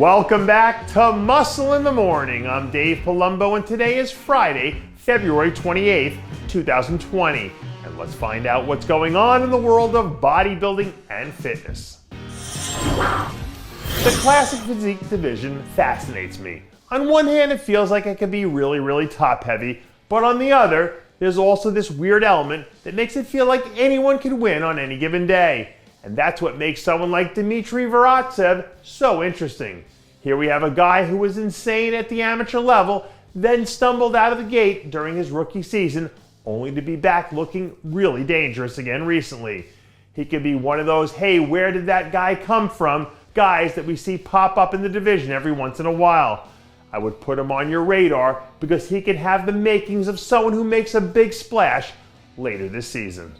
Welcome back to Muscle in the Morning. I'm Dave Palumbo, and today is Friday, February 28th, 2020. And let's find out what's going on in the world of bodybuilding and fitness. The classic physique division fascinates me. On one hand, it feels like it can be really top heavy, but on the other, there's also this weird element that makes it feel like anyone could win on any given day. And that's what makes someone like Dimitri Virotncev so interesting. Here we have a guy who was insane at the amateur level, then stumbled out of the gate during his rookie season, only to be back looking really dangerous again recently. He could be one of those, hey, where did that guy come from, guys that we see pop up in the division every once in a while. I would put him on your radar because he could have the makings of someone who makes a big splash later this season.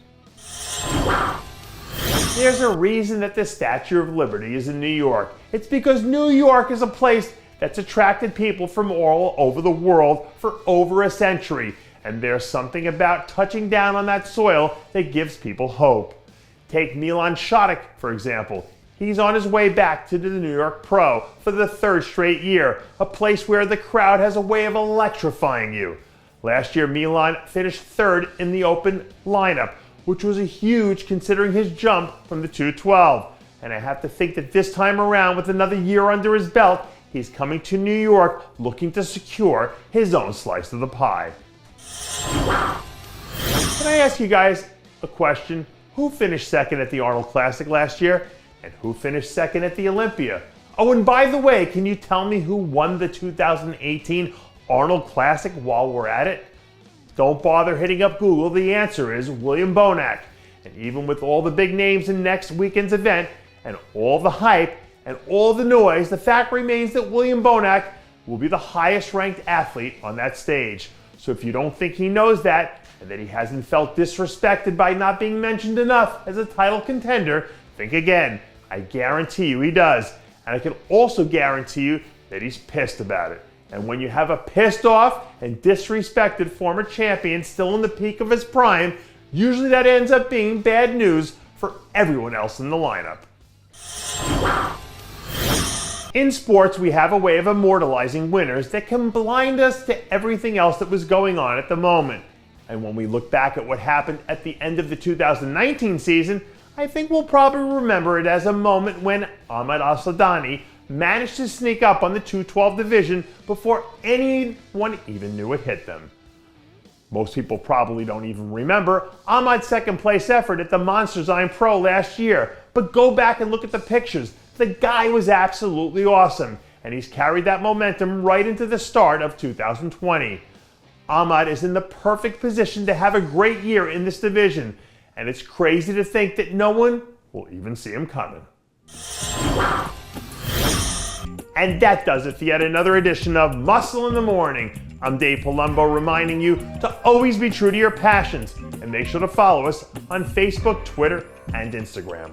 There's a reason that the Statue of Liberty is in New York. It's because New York is a place that's attracted people from all over the world for over a century. And there's something about touching down on that soil that gives people hope. Take Milan Sadek, for example. He's on his way back to the New York Pro for the third straight year, a place where the crowd has a way of electrifying you. Last year, Milan finished third in the open lineup, which was a huge considering his jump from the 212. And I have to think that this time around, with another year under his belt, he's coming to New York looking to secure his own slice of the pie. Can I ask you guys a question? Who finished second at the Arnold Classic last year? And who finished second at the Olympia? Oh, and by the way, can you tell me who won the 2018 Arnold Classic while we're at it? Don't bother hitting up Google. The answer is William Bonac. And even with all the big names in next weekend's event, and all the hype, and all the noise, the fact remains that William Bonac will be the highest ranked athlete on that stage. So if you don't think he knows that, and that he hasn't felt disrespected by not being mentioned enough as a title contender, think again. I guarantee you he does. And I can also guarantee you that he's pissed about it. And when you have a pissed off and disrespected former champion still in the peak of his prime, usually that ends up being bad news for everyone else in the lineup. In sports, we have a way of immortalizing winners that can blind us to everything else that was going on at the moment. And when we look back at what happened at the end of the 2019 season, I think we'll probably remember it as a moment when Ahmed Elsadany managed to sneak up on the 212 division before anyone even knew it hit them. Most people probably don't even remember Ahmed's second place effort at the Monsters Iron Pro last year, but go back and look at the pictures. The guy was absolutely awesome, and he's carried that momentum right into the start of 2020. Ahmed is in the perfect position to have a great year in this division, and it's crazy to think that no one will even see him coming. And that does it for yet another edition of Muscle in the Morning. I'm Dave Palumbo, reminding you to always be true to your passions, and make sure to follow us on Facebook, Twitter, and Instagram.